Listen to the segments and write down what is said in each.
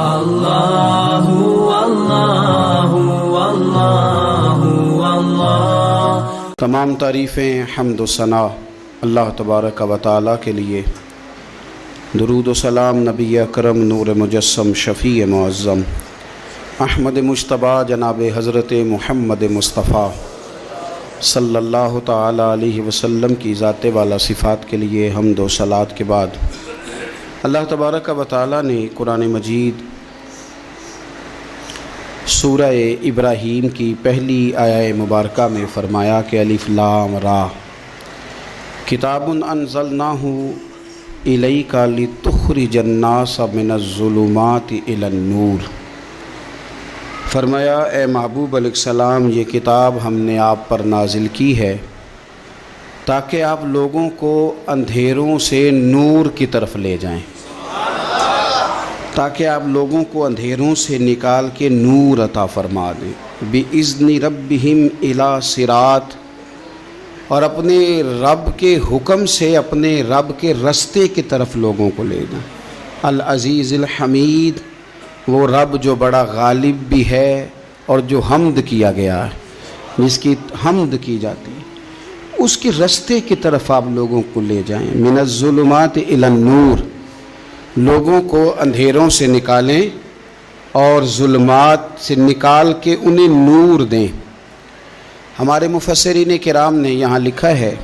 اللہ اللہ اللہ اللہ۔ تمام تعریفیں حمد و ثنا اللہ تبارک و تعالیٰ کے لیے، درود و سلام نبی اکرم نور مجسم شفیع معظم احمد مجتبیٰ جناب حضرت محمد مصطفیٰ صلی اللہ تعالیٰ علیہ وسلم کی ذات والا صفات کے لیے حمد و صلات کے بعد اللہ تبارک و تعالیٰ نے قرآن مجید سورہ ابراہیم کی پہلی آیہ مبارکہ میں فرمایا کہ الف لام را کتاب انزلناہ الیک لتخرج الناس من الظلمات الی النور۔ فرمایا اے محبوب علیہ السلام، یہ کتاب ہم نے آپ پر نازل کی ہے تاکہ آپ لوگوں کو اندھیروں سے نور کی طرف لے جائیں، تاکہ آپ لوگوں کو اندھیروں سے نکال کے نور عطا فرما دیں، بِإِذْنِ رَبِّهِمْ إِلَى صِرَاط، اور اپنے رب کے حکم سے اپنے رب کے رستے کی طرف لوگوں کو لے جائیں۔ العزیز الحمید، وہ رب جو بڑا غالب بھی ہے اور جو حمد کیا گیا ہے، جس کی حمد کی جاتی ہے، اس کے رستے کی طرف آپ لوگوں کو لے جائیں۔ من الظلمات الی النور، لوگوں کو اندھیروں سے نکالیں اور ظلمات سے نکال کے انہیں نور دیں۔ ہمارے مفسرین کرام نے یہاں لکھا ہے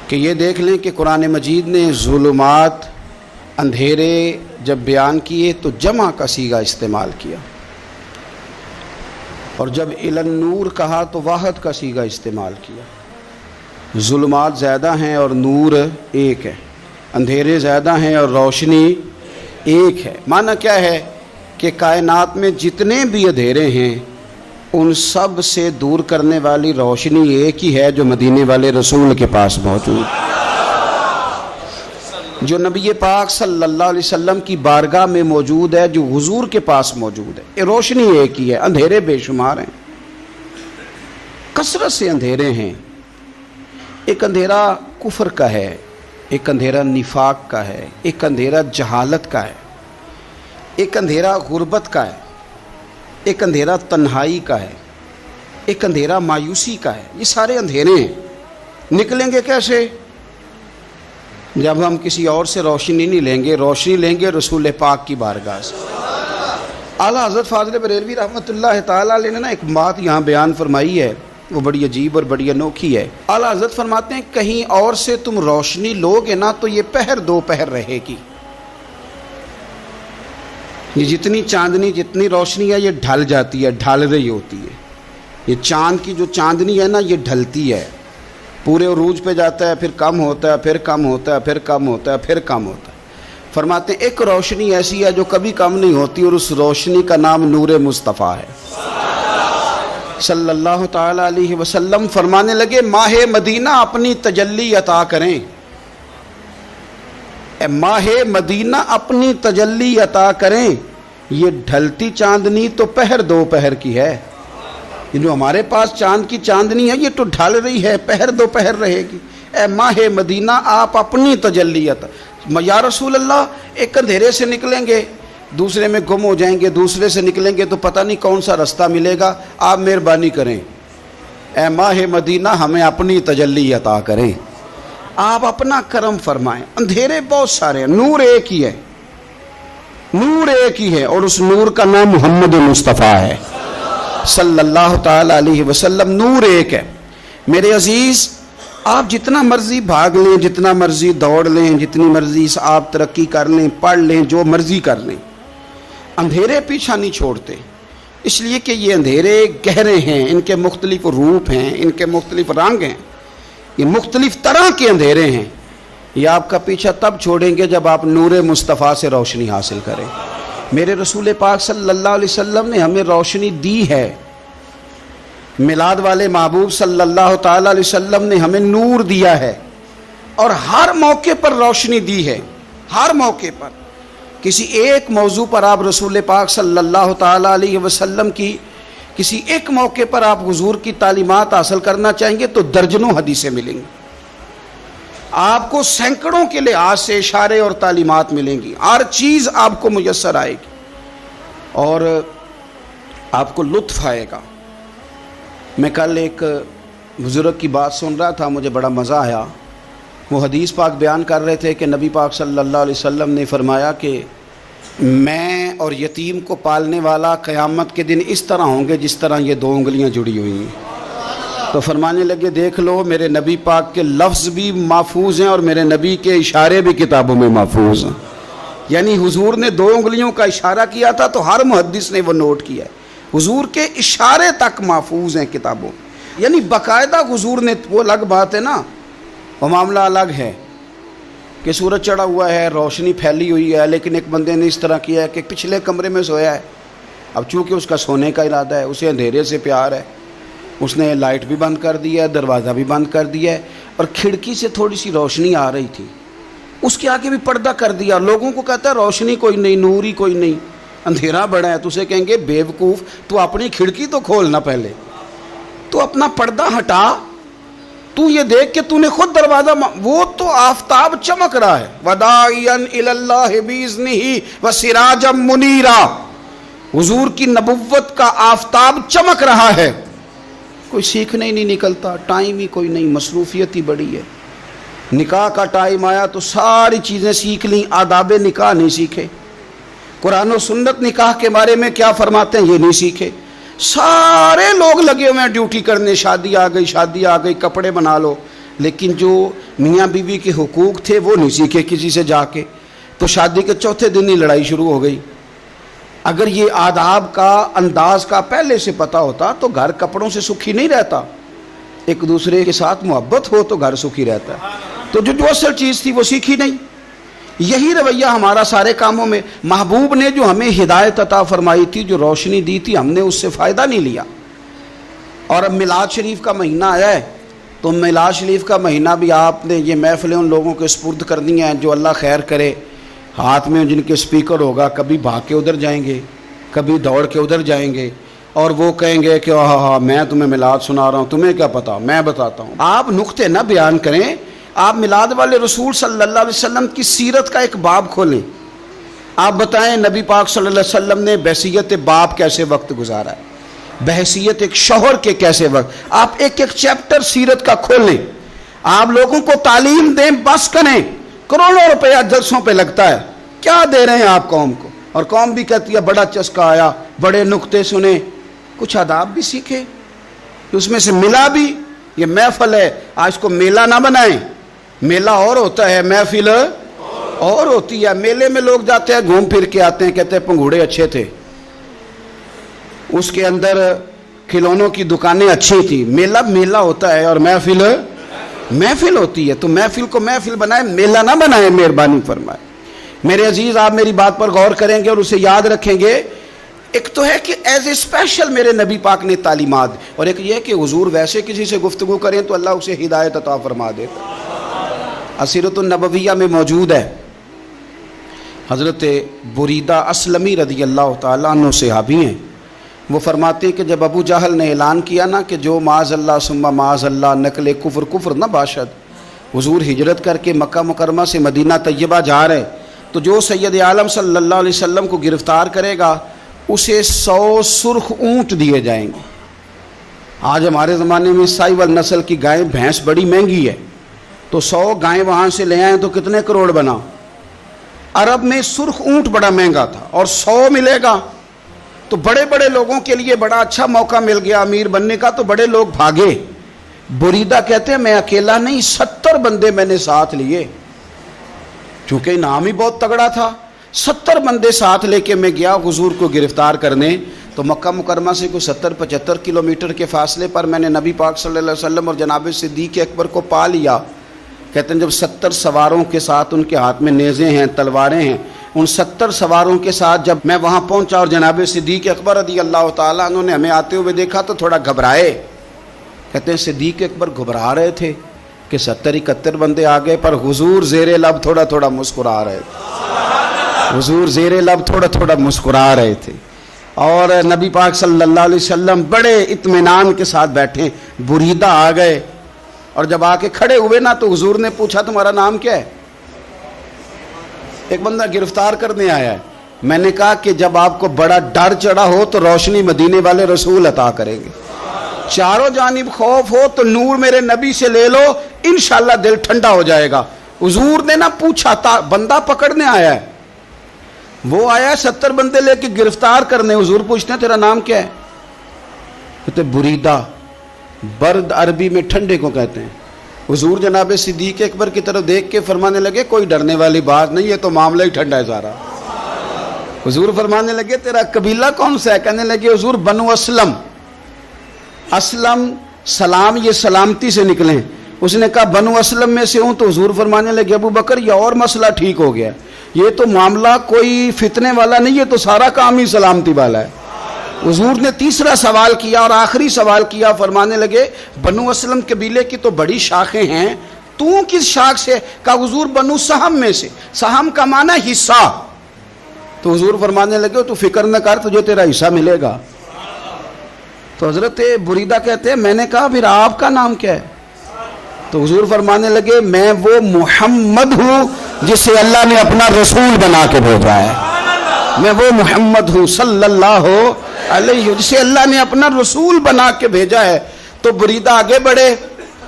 کہ یہ دیکھ لیں کہ قرآن مجید نے ظلمات، اندھیرے جب بیان کیے تو جمع کا صیغہ استعمال کیا، اور جب الی النور کہا تو واحد کا صیغہ استعمال کیا۔ ظلمات زیادہ ہیں اور نور ایک ہے، اندھیرے زیادہ ہیں اور روشنی ایک ہے۔ معنی کیا ہے کہ کائنات میں جتنے بھی اندھیرے ہیں ان سب سے دور کرنے والی روشنی ایک ہی ہے جو مدینے والے رسول کے پاس موجود ہے، جو نبی پاک صلی اللہ علیہ وسلم کی بارگاہ میں موجود ہے، جو حضور کے پاس موجود ہے۔ یہ روشنی ایک ہی ہے، اندھیرے بے شمار ہیں، کثرت سے اندھیرے ہیں۔ ایک اندھیرا کفر کا ہے، ایک اندھیرا نفاق کا ہے، ایک اندھیرا جہالت کا ہے، ایک اندھیرا غربت کا ہے، ایک اندھیرا تنہائی کا ہے، ایک اندھیرا مایوسی کا ہے۔ یہ سارے اندھیرے ہیں۔ نکلیں گے کیسے؟ جب ہم کسی اور سے روشنی نہیں لیں گے، روشنی لیں گے رسول پاک کی بارگاہ سے۔ اعلیٰ حضرت فاضل بریلوی رحمۃ اللہ تعالیٰ علیہ نے ایک بات یہاں بیان فرمائی ہے، وہ بڑی عجیب اور بڑی انوکھی ہے۔ اعلیٰ حضرت فرماتے ہیں کہیں اور سے تم روشنی لوگے نا تو یہ پہر دو پہر رہے گی۔ یہ جتنی چاندنی، جتنی روشنی ہے، یہ ڈھل جاتی ہے، ڈھل رہی ہوتی ہے۔ یہ چاند کی جو چاندنی ہے نا، یہ ڈھلتی ہے، پورے عروج پہ جاتا ہے، پھر کم ہوتا ہے، پھر کم ہوتا ہے، پھر کم ہوتا ہے، پھر کم ہوتا ہے۔ فرماتے ہیں ایک روشنی ایسی ہے جو کبھی کم نہیں ہوتی، اور اس روشنی کا نام نور مصطفیٰ ہے صلی اللہ تعالیٰ علیہ وسلم۔ فرمانے لگے ماہ مدینہ اپنی تجلی عطا کریں، اے ماہ مدینہ اپنی تجلی عطا کریں۔ یہ ڈھلتی چاندنی تو پہر دو پہر کی ہے، یہ جو ہمارے پاس چاند کی چاندنی ہے یہ تو ڈھل رہی ہے، پہر دو پہر رہے گی۔ اے ماہ مدینہ آپ اپنی تجلی عطا، یا رسول اللہ ایک اندھیرے سے نکلیں گے دوسرے میں گم ہو جائیں گے، دوسرے سے نکلیں گے تو پتہ نہیں کون سا رستہ ملے گا، آپ مہربانی کریں، اے ماہ مدینہ ہمیں اپنی تجلی عطا کریں، آپ اپنا کرم فرمائیں۔ اندھیرے بہت سارے ہیں، نور ایک ہی ہے، نور ایک ہی ہے، اور اس نور کا نام محمد مصطفیٰ ہے صلی اللہ تعالیٰ علیہ وسلم۔ نور ایک ہے۔ میرے عزیز، آپ جتنا مرضی بھاگ لیں، جتنا مرضی دوڑ لیں، جتنی مرضی آپ ترقی کر لیں، پڑھ لیں، جو مرضی کر لیں، اندھیرے پیچھا نہیں چھوڑتے، اس لیے کہ یہ اندھیرے گہرے ہیں، ان کے مختلف روپ ہیں، ان کے مختلف رنگ ہیں، یہ مختلف طرح کے اندھیرے ہیں۔ یہ آپ کا پیچھا تب چھوڑیں گے جب آپ نور مصطفیٰ سے روشنی حاصل کریں۔ میرے رسول پاک صلی اللہ علیہ وسلم نے ہمیں روشنی دی ہے، میلاد والے محبوب صلی اللہ تعالیٰ علیہ وسلم نے ہمیں نور دیا ہے، اور ہر موقع پر روشنی دی ہے، ہر موقع پر۔ کسی ایک موضوع پر آپ رسول پاک صلی اللہ تعالیٰ علیہ وسلم کی کسی ایک موقع پر آپ حضور کی تعلیمات حاصل کرنا چاہیں گے تو درجنوں حدیثیں ملیں گی۔ آپ کو سینکڑوں کے لحاظ سے اشارے اور تعلیمات ملیں گی، ہر چیز آپ کو میسر آئے گی اور آپ کو لطف آئے گا۔ میں کل ایک بزرگ کی بات سن رہا تھا، مجھے بڑا مزہ آیا۔ وہ حدیث پاک بیان کر رہے تھے کہ نبی پاک صلی اللہ علیہ وسلم نے فرمایا کہ میں اور یتیم کو پالنے والا قیامت کے دن اس طرح ہوں گے جس طرح یہ دو انگلیاں جڑی ہوئی ہیں۔ تو فرمانے لگے دیکھ لو میرے نبی پاک کے لفظ بھی محفوظ ہیں اور میرے نبی کے اشارے بھی کتابوں میں محفوظ ہیں۔ یعنی حضور نے دو انگلیوں کا اشارہ کیا تھا تو ہر محدث نے وہ نوٹ کیا ہے، حضور کے اشارے تک محفوظ ہیں کتابوں، یعنی باقاعدہ حضور نے، وہ الگ بات ہے نا، وہ معاملہ الگ ہے کہ سورج چڑھا ہوا ہے، روشنی پھیلی ہوئی ہے، لیکن ایک بندے نے اس طرح کیا ہے کہ پچھلے کمرے میں سویا ہے، اب چونکہ اس کا سونے کا ارادہ ہے، اسے اندھیرے سے پیار ہے، اس نے لائٹ بھی بند کر دیا ہے، دروازہ بھی بند کر دیا ہے، اور کھڑکی سے تھوڑی سی روشنی آ رہی تھی، اس کے آگے بھی پردہ کر دیا، لوگوں کو کہتا ہے روشنی کوئی نہیں، نور ہی کوئی نہیں، اندھیرا بڑا ہے، تو اسے کہیں گے بے وقوف، تو اپنی کھڑکی تو کھولنا پہلے، تو اپنا پردہ ہٹا، تو یہ دیکھ کہ تو نے خود دروازہ، وہ تو آفتاب چمک رہا ہے، وَدَاعِيًا إِلَى اللَّهِ بِإِذْنِهِ وَسِرَاجًا مُنِيرًا، حضور کی نبوت کا آفتاب چمک رہا ہے، کوئی سیکھنے ہی نہیں نکلتا، ٹائم ہی کوئی نہیں، مصروفیت ہی بڑی ہے۔ نکاح کا ٹائم آیا تو ساری چیزیں سیکھ لیں، آداب نکاح نہیں سیکھے، قرآن و سنت نکاح کے بارے میں کیا فرماتے ہیں یہ نہیں سیکھے، سارے لوگ لگے ہوئے ہیں ڈیوٹی کرنے، شادی آ گئی، کپڑے بنا لو، لیکن جو میاں بیوی کے حقوق تھے وہ نہیں سیکھے کسی سے جا کے، تو شادی کے چوتھے دن ہی لڑائی شروع ہو گئی۔ اگر یہ آداب کا انداز کا پہلے سے پتہ ہوتا تو گھر کپڑوں سے سکھی نہیں رہتا، ایک دوسرے کے ساتھ محبت ہو تو گھر سکھی رہتا ہے، تو جو اصل چیز تھی وہ سیکھی نہیں۔ یہی رویہ ہمارا سارے کاموں میں، محبوب نے جو ہمیں ہدایت عطا فرمائی تھی، جو روشنی دی تھی، ہم نے اس سے فائدہ نہیں لیا۔ اور اب میلاد شریف کا مہینہ آیا ہے تو میلاد شریف کا مہینہ بھی آپ نے یہ محفلیں ان لوگوں کے سپرد کرنی ہیں جو اللہ خیر کرے، ہاتھ میں جن کے سپیکر ہوگا، کبھی بھاگ کے ادھر جائیں گے، کبھی دوڑ کے ادھر جائیں گے، اور وہ کہیں گے کہ ہاں میں تمہیں میلاد سنا رہا ہوں، تمہیں کیا پتا، میں بتاتا ہوں۔ آپ نقطے نہ بیان کریں، آپ میلاد والے رسول صلی اللہ علیہ وسلم کی سیرت کا ایک باب کھولیں، آپ بتائیں نبی پاک صلی اللہ علیہ وسلم نے بحیثیت باپ کیسے وقت گزارا ہے، بحیثیت ایک شوہر کے کیسے وقت، آپ ایک ایک چیپٹر سیرت کا کھولیں، آپ لوگوں کو تعلیم دیں، بس کریں، کروڑوں روپیہ جلسوں پہ لگتا ہے، کیا دے رہے ہیں آپ قوم کو، اور قوم بھی کہتی ہے بڑا چسکا آیا، بڑے نقطے سنے، کچھ آداب بھی سیکھے، اس میں سے ملا بھی، یہ محفل ہے، آج کو میلہ نہ بنائیں، میلہ اور ہوتا ہے، محفل اور ہوتی ہے۔ میلے میں لوگ جاتے ہیں، گھوم پھر کے آتے ہیں، کہتے ہیں پنگوڑے اچھے تھے، اس کے اندر کھلونوں کی دکانیں اچھی تھی، میلہ ہوتا ہے اور محفل ہوتی ہے، تو محفل کو محفل بنائیں، میلہ نہ بنائیں، مہربانی فرمائے۔ میرے عزیز، آپ میری بات پر غور کریں گے اور اسے یاد رکھیں گے، ایک تو ہے کہ ایز اے اسپیشل میرے نبی پاک نے تعلیمات، اور ایک یہ کہ حضور ویسے کسی سے گفتگو کریں تو اللہ اسے ہدایت عطا فرما دیتا۔ اسیرۃ النبویہ میں موجود ہے، حضرت بریدہ اسلمی رضی اللہ تعالیٰ عنہ صحابی ہیں، وہ فرماتے ہیں کہ جب ابو جہل نے اعلان کیا نا کہ جو معاذ اللہ ثم معاذ اللہ نقل کفر نہ باشد، حضور ہجرت کر کے مکہ مکرمہ سے مدینہ طیبہ جا رہے، تو جو سید عالم صلی اللہ علیہ وسلم کو گرفتار کرے گا اسے 100 سرخ اونٹ دیے جائیں گے۔ آج ہمارے زمانے میں سائیول نسل کی گائے بھینس بڑی مہنگی ہے، تو 100 گائیں وہاں سے لے آئیں تو کتنے کروڑ بنا۔ عرب میں سرخ اونٹ بڑا مہنگا تھا اور 100 ملے گا تو بڑے بڑے لوگوں کے لیے بڑا اچھا موقع مل گیا امیر بننے کا، تو بڑے لوگ بھاگے۔ بریدہ کہتے ہیں میں اکیلا نہیں، 70 بندے میں نے ساتھ لیے، چونکہ انعام ہی بہت تگڑا تھا، 70 بندے ساتھ لے کے میں گیا حضور کو گرفتار کرنے۔ تو مکہ مکرمہ سے کوئی 70-75 کلومیٹر کے فاصلے پر میں نے نبی پاک صلی اللہ علیہ وسلم اور جناب صدیق اکبر کو پا لیا۔ کہتے ہیں جب 70 سواروں کے ساتھ، ان کے ہاتھ میں نیزے ہیں، تلواریں ہیں، ان 70 سواروں کے ساتھ جب میں وہاں پہنچا اور جناب صدیق اکبر رضی اللہ تعالیٰ عنہ نے ہمیں آتے ہوئے دیکھا تو تھوڑا گھبرائے۔ کہتے ہیں صدیق اکبر گھبرا رہے تھے کہ 70-71 بندے آ گئے، پر حضور زیر لب تھوڑا تھوڑا مسکرا رہے تھے، حضور زیر لب تھوڑا تھوڑا مسکرا رہے تھے، اور نبی پاک صلی اللہ علیہ وسلم بڑے اطمینان کے ساتھ بیٹھے۔ بریدہ آ گئے، اور جب آ کے کھڑے ہوئے نا تو حضور نے پوچھا تمہارا نام کیا ہے؟ ایک بندہ گرفتار کرنے آیا ہے. میں نے کہا کہ جب آپ کو بڑا ڈر چڑھا ہو تو روشنی مدینے والے رسول عطا کریں گے. چاروں جانب خوف ہو تو نور میرے نبی سے لے لو، انشاءاللہ دل ٹھنڈا ہو جائے گا. حضور نے نہ پوچھا تھا، بندہ پکڑنے آیا ہے، وہ آیا 70 بندے لے کے گرفتار کرنے. حضور پوچھتے ہیں تیرا نام کیا ہے؟ کہتے بریدہ. برد عربی میں ٹھنڈے کو کہتے ہیں. حضور جناب صدیق اکبر کی طرف دیکھ کے فرمانے لگے کوئی ڈرنے والی بات نہیں، یہ تو معاملہ ہی ٹھنڈا ہے سارا. حضور فرمانے لگے تیرا قبیلہ کون سا ہے؟ کہنے لگے حضور بنو اسلم. اسلم سلام، یہ سلامتی سے نکلیں. اس نے کہا بنو اسلم میں سے ہوں. تو حضور فرمانے لگے ابو بکر یہ اور مسئلہ ٹھیک ہو گیا، یہ تو معاملہ کوئی فتنے والا نہیں، یہ تو سارا کام ہی سلامتی والا ہے. حضور نے تیسرا سوال کیا اور آخری سوال کیا. فرمانے لگے بنو اسلم قبیلے کی تو بڑی شاخیں ہیں، تو کس شاخ سے؟ کہا حضور بنو سہم میں سے. سہم کا معنی حصہ. تو حضور فرمانے لگے تو فکر نہ کر، تجھے تیرا حصہ ملے گا. تو حضرت بریدہ کہتے ہیں میں نے کہا پھر آپ کا نام کیا ہے؟ تو حضور فرمانے لگے میں وہ محمد ہوں جسے اللہ نے اپنا رسول بنا کے بھیجا ہے. میں وہ محمد ہوں صلی اللہ علیہ جسے اللہ نے اپنا رسول بنا کے بھیجا ہے. تو بریدہ آگے بڑھے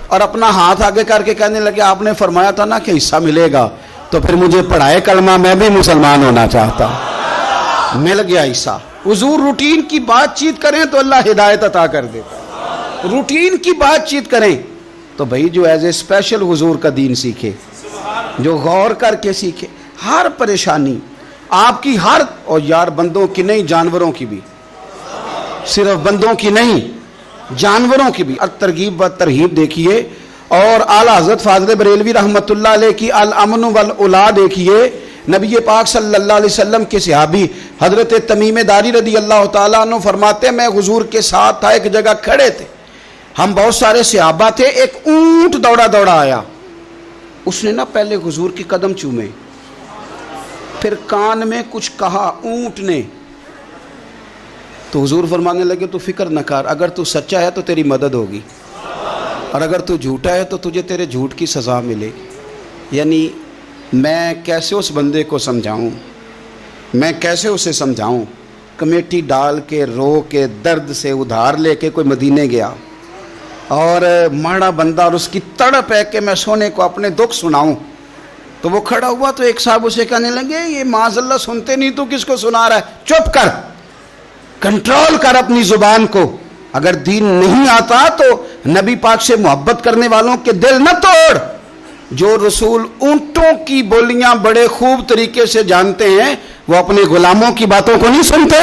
اور اپنا ہاتھ آگے کر کے کہنے لگے آپ نے فرمایا تھا نا کہ حصہ ملے گا، تو پھر مجھے پڑھائے کلمہ، میں بھی مسلمان ہونا چاہتا ہوں. مل گیا حصہ. حضور روٹین کی بات چیت کریں تو اللہ ہدایت عطا کر دیتا. روٹین کی بات چیت کریں تو بھائی جو ایز اے اسپیشل حضور کا دین سیکھے، جو غور کر کے سیکھے. ہر پریشانی آپ کی، ہر، اور یار بندوں کی نہیں جانوروں کی بھی، صرف بندوں کی نہیں جانوروں کی بھی. الترغیب و ترہیب دیکھیے، اور اعلیٰ حضرت فاضل بریلوی رحمۃ اللہ علیہ کی الامن والاولا دیکھیے. نبی پاک صلی اللہ علیہ وسلم کے صحابی حضرت تمیم داری رضی اللہ تعالیٰ عنہ فرماتے ہیں میں حضور کے ساتھ تھا، ایک جگہ کھڑے تھے، ہم بہت سارے صحابہ تھے. ایک اونٹ دوڑا دوڑا آیا، اس نے نا پہلے حضور کی قدم چومے، پھر کان میں کچھ کہا اونٹ نے. تو حضور فرمانے لگے تو فکر نہ کر، اگر تو سچا ہے تو تیری مدد ہوگی، اور اگر تو جھوٹا ہے تو تجھے تیرے جھوٹ کی سزا ملے گی. یعنی میں کیسے اس بندے کو سمجھاؤں، میں کیسے اسے سمجھاؤں. کمیٹی ڈال کے رو کے درد سے ادھار لے کے کوئی مدینے گیا، اور ماڑا بندہ، اور اس کی تڑپ ہے کہ میں سونے کو اپنے دکھ سناؤں. تو وہ کھڑا ہوا تو ایک صاحب اسے کہنے لگے یہ معاذ اللہ سنتے نہیں، تو کس کو سنا رہا ہے؟ چپ کر، کنٹرول کر اپنی زبان کو. اگر دین نہیں آتا تو نبی پاک سے محبت کرنے والوں کے دل نہ توڑ. جو رسول اونٹوں کی بولیاں بڑے خوب طریقے سے جانتے ہیں وہ اپنے غلاموں کی باتوں کو نہیں سنتے.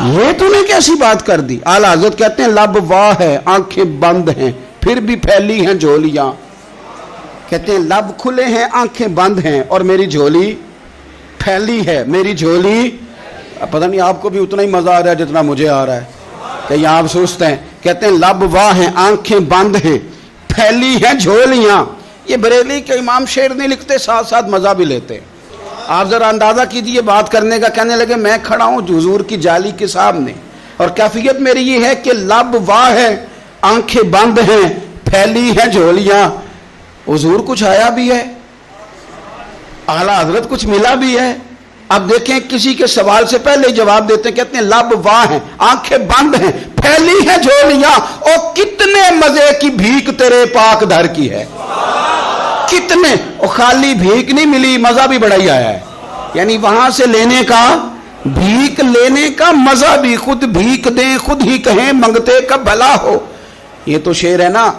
یہ تو نے کیسی بات کر دی. اعلیٰ حضرت کہتے ہیں لب واہ ہے، آنکھیں بند ہیں، پھر بھی پھیلی ہیں جھولیاں. کہتے ہیں لب کھلے ہیں، آنکھیں بند ہیں، اور میری جھولی پھیلی ہے. میری جھولی، پتہ نہیں آپ کو بھی اتنا ہی مزہ آ رہا ہے جتنا مجھے آ رہا ہے کہ یہاں آپ سوچتے ہیں. کہتے ہیں لب واہ ہیں، آنکھیں بند ہیں، پھیلی ہیں جھولیاں. یہ بریلی کے امام شعر نہیں لکھتے، ساتھ ساتھ مزہ بھی لیتے. آپ ذرا اندازہ کیجیے بات کرنے کا. کہنے لگے میں کھڑا ہوں حضور کی جالی کے سامنے، اور کیفیت میری یہ ہے کہ لب واہ ہے، آنکھیں بند ہیں، پھیلی ہیں جھولیاں. حضور کچھ آیا بھی ہے، اعلیٰ حضرت کچھ ملا بھی ہے. اب دیکھیں کسی کے سوال سے پہلے ہی جواب دیتے ہیں. کہتے ہیں لب واہ ہیں، آنکھیں بند ہیں، پھیلی ہیں جھولیاں، اور کتنے مزے کی بھیک تیرے پاک در کی ہے. کتنے، اور خالی بھیک نہیں ملی، مزہ بھی بڑا ہی آیا ہے. یعنی وہاں سے لینے کا، بھیک لینے کا مزہ بھی. خود بھیک دیں خود ہی کہیں منگتے کا بھلا ہو. یہ تو شعر ہے نا.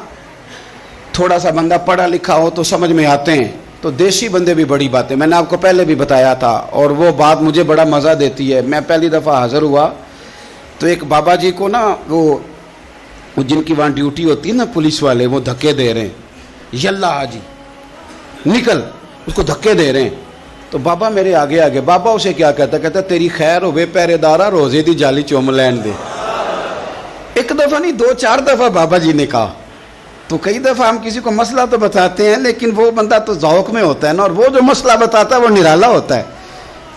تھوڑا سا بندہ پڑھا لکھا ہو تو سمجھ میں آتے ہیں. تو دیسی بندے بھی بڑی باتیں، میں نے آپ کو پہلے بھی بتایا تھا، اور وہ بات مجھے بڑا مزہ دیتی ہے. میں پہلی دفعہ حاضر ہوا تو ایک بابا جی کو نا وہ جن کی وہاں ڈیوٹی ہوتی ہے نا پولیس والے، وہ دھکے دے رہے ہیں، یلا حاجی نکل، اس کو دھکے دے رہے ہیں. تو بابا میرے آگے آگے، بابا اسے کیا کہتا؟ کہتا تیری خیر ہوئے پہرے دارا، روزے دی جالی چوم لین دے. ایک دفعہ نہیں 2-4 دفعہ بابا جی نے کہا. تو کئی دفعہ ہم کسی کو مسئلہ تو بتاتے ہیں، لیکن وہ بندہ تو ذوق میں ہوتا ہے نا، اور وہ جو مسئلہ بتاتا ہے وہ نرالا ہوتا ہے.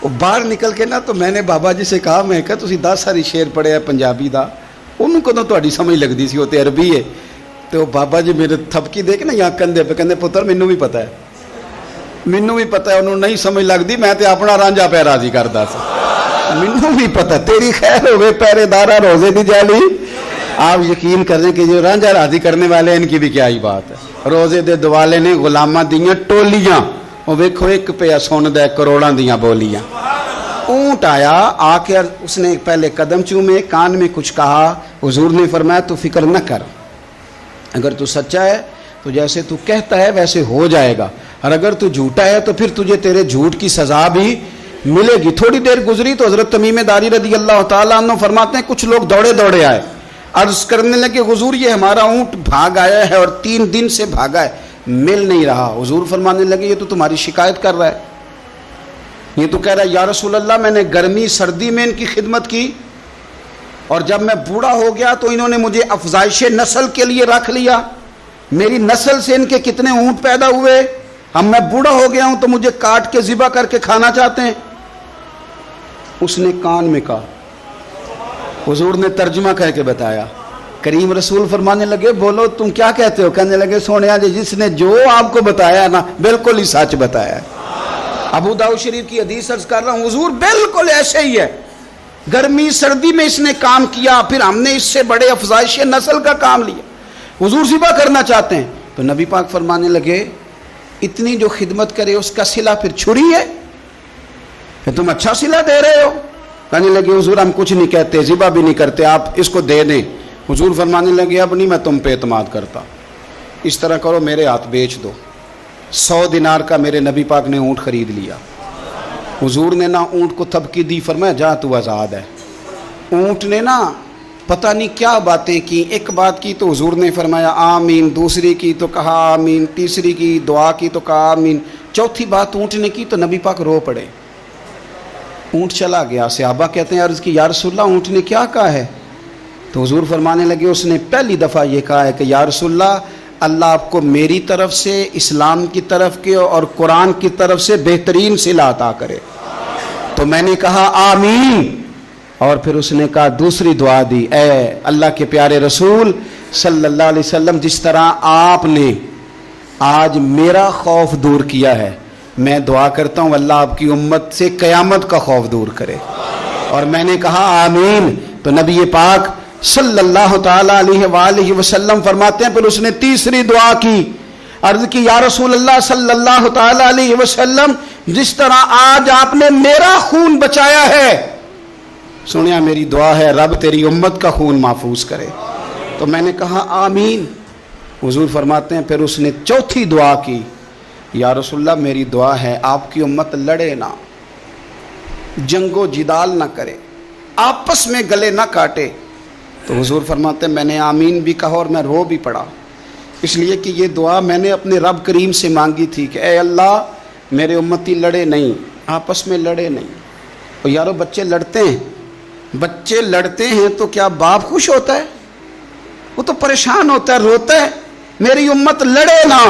وہ باہر نکل کے نا، تو میں نے بابا جی سے کہا، میں کہا تسی 10 ساری شعر پڑھے ہیں پنجابی دا، انہوں کو تو تہاڈی سمجھ لگدی سی، وہ تے عربی ہے. تو بابا جی میرے تھپکی دے کے نا یہاں کندھے پہ کہندے پتر مینوں بھی پتا ہے, مینوں بھی پتا ہے, انہوں نہیں سمجھ لگتی, میں تے اپنا رانجھا پہ راضی کردا سا, مینوں بھی پتا, تیری خیر ہوگی پہرے دارا روزے دی جالی. آپ یقین کر لیں کہ جو رانجھا راضی کرنے والے ان کی بھی کیا ہی بات ہے. روزے دے دوالے نے غلاماں دیاں ٹولیاں, وہ ویکھو ایک پہ سن دے کروڑاں دیاں بولیاں. اونٹ آیا, آ کے اس نے پہلے قدم چومے, کان میں کچھ کہا. حضور نے فرمایا تو فکر نہ کر, اگر تو سچا ہے تو جیسے تو کہتا ہے ویسے ہو جائے گا, اور اگر تو جھوٹا ہے تو پھر تجھے تیرے جھوٹ کی سزا بھی ملے گی. تھوڑی دیر گزری تو حضرت تمیم داری رضی اللہ تعالیٰ عنہ فرماتے ہیں کچھ لوگ دوڑے دوڑے آئے, عرض کرنے لگے حضور یہ ہمارا اونٹ بھاگ آیا ہے اور 3 دن سے بھاگا ہے, مل نہیں رہا. حضور فرمانے لگے یہ تو تمہاری شکایت کر رہا ہے, یہ تو کہہ رہا ہے یا رسول اللہ میں نے گرمی سردی میں ان کی خدمت کی, اور جب میں بوڑھا ہو گیا تو انہوں نے مجھے افزائش نسل کے لیے رکھ لیا, میری نسل سے ان کے کتنے اونٹ پیدا ہوئے, اب میں بوڑھا ہو گیا ہوں تو مجھے کاٹ کے ذبح کر کے کھانا چاہتے ہیں. اس نے کان میں کہا, حضور نے ترجمہ کہہ کے بتایا. کریم رسول فرمانے لگے بولو تم کیا کہتے ہو؟ کہنے لگے سونیا جی جس نے جو آپ کو بتایا نا بالکل ہی سچ بتایا ہے. ابو داؤد شریف کی حدیث عرض کر رہا ہوں, حضور بالکل ایسے ہی ہے, گرمی سردی میں اس نے کام کیا, پھر ہم نے اس سے بڑے افزائش نسل کا کام لیا, حضور ذبح کرنا چاہتے ہیں. تو نبی پاک فرمانے لگے اتنی جو خدمت کرے اس کا صلہ پھر چھری ہے, پھر تم اچھا صلہ دے رہے ہو. کہنے لگے حضور ہم کچھ نہیں کہتے, ذبح بھی نہیں کرتے, آپ اس کو دے دیں. حضور فرمانے لگے اب نہیں میں تم پہ اعتماد کرتا, اس طرح کرو میرے ہاتھ بیچ دو. 100 دینار کا میرے نبی پاک نے اونٹ خرید لیا. حضور نے نا اونٹ کو تھپکی دی, فرمایا جا تو آزاد ہے. اونٹ نے نا پتہ نہیں کیا باتیں کی, ایک بات کی تو حضور نے فرمایا آمین, دوسری کی تو کہا آمین, تیسری کی دعا کی تو کہا آمین, چوتھی بات اونٹ نے کی تو نبی پاک رو پڑے. اونٹ چلا گیا. صحابہ کہتے ہیں عرض کی یا رسول اللہ اونٹ نے کیا کہا ہے؟ تو حضور فرمانے لگے اس نے پہلی دفعہ یہ کہا ہے کہ یا رسول اللہ اللہ آپ کو میری طرف سے, اسلام کی طرف کے اور قرآن کی طرف سے بہترین صلہ عطا کرے. تو میں نے کہا آمین, اور پھر اس نے کہا دوسری دعا دی, اے اللہ کے پیارے رسول صلی اللہ علیہ وسلم جس طرح آپ نے آج میرا خوف دور کیا ہے, میں دعا کرتا ہوں اللہ آپ کی امت سے قیامت کا خوف دور کرے. اور میں نے کہا آمین. تو نبی پاک صلی اللہ تعالی علیہ وآلہ وسلم فرماتے ہیں پھر اس نے تیسری دعا کی, عرض کی یا رسول اللہ صلی اللہ تعالی علیہ وسلم جس طرح آج آپ نے میرا خون بچایا ہے, سنیا میری دعا ہے رب تیری امت کا خون محفوظ کرے. تو میں نے کہا آمین. حضور فرماتے ہیں پھر اس نے چوتھی دعا کی, یا رسول اللہ میری دعا ہے آپ کی امت لڑے نہ, جنگ و جدال نہ کرے, آپس میں گلے نہ کاٹے. تو حضور فرماتے ہیں میں نے آمین بھی کہا اور میں رو بھی پڑا, اس لیے کہ یہ دعا میں نے اپنے رب کریم سے مانگی تھی کہ اے اللہ میرے امتی لڑے نہیں, آپس میں لڑے نہیں. اور یارو بچے لڑتے ہیں, بچے لڑتے ہیں تو کیا باپ خوش ہوتا ہے؟ وہ تو پریشان ہوتا ہے, روتا ہے میری امت لڑے نہ.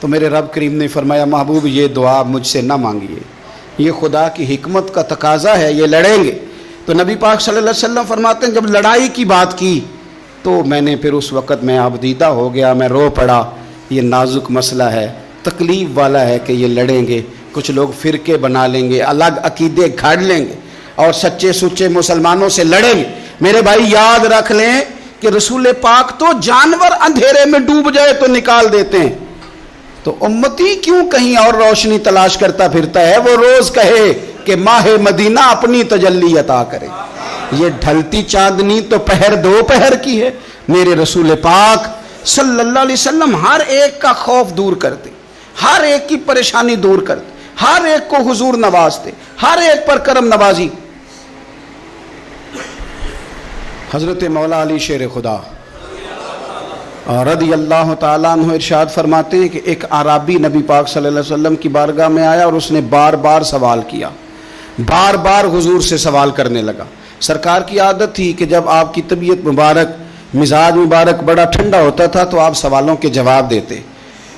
تو میرے رب کریم نے فرمایا محبوب یہ دعا مجھ سے نہ مانگیے, یہ خدا کی حکمت کا تقاضا ہے, یہ لڑیں گے. تو نبی پاک صلی اللہ علیہ وسلم فرماتے ہیں جب لڑائی کی بات کی تو میں نے پھر اس وقت میں آبدیدہ ہو گیا, میں رو پڑا. یہ نازک مسئلہ ہے, تکلیف والا ہے کہ یہ لڑیں گے, کچھ لوگ فرقے بنا لیں گے, الگ عقیدے گھڑ لیں گے اور سچے سچے مسلمانوں سے لڑیں گے. میرے بھائی یاد رکھ لیں کہ رسول پاک تو جانور اندھیرے میں ڈوب جائے تو نکال دیتے ہیں, تو امتی کیوں کہیں اور روشنی تلاش کرتا پھرتا ہے؟ وہ روز کہے کہ ماہ مدینہ اپنی تجلی عطا کرے. یہ ڈھلتی چاندنی تو پہر دو پہر کی ہے. میرے رسول پاک صلی اللہ علیہ وسلم ہر ایک کا خوف دور کرتے, ہر ایک کی پریشانی دور کرتے, ہر ایک کو حضور نوازتے, ہر ایک پر کرم نوازی. حضرت مولا علی شیر خدا رضی اللہ تعالیٰ عنہ ارشاد فرماتے ہیں کہ ایک عربی نبی پاک صلی اللہ علیہ وسلم کی بارگاہ میں آیا اور اس نے بار بار سوال کیا, بار بار حضور سے سوال کرنے لگا. سرکار کی عادت تھی کہ جب آپ کی طبیعت مبارک, مزاج مبارک بڑا ٹھنڈا ہوتا تھا تو آپ سوالوں کے جواب دیتے,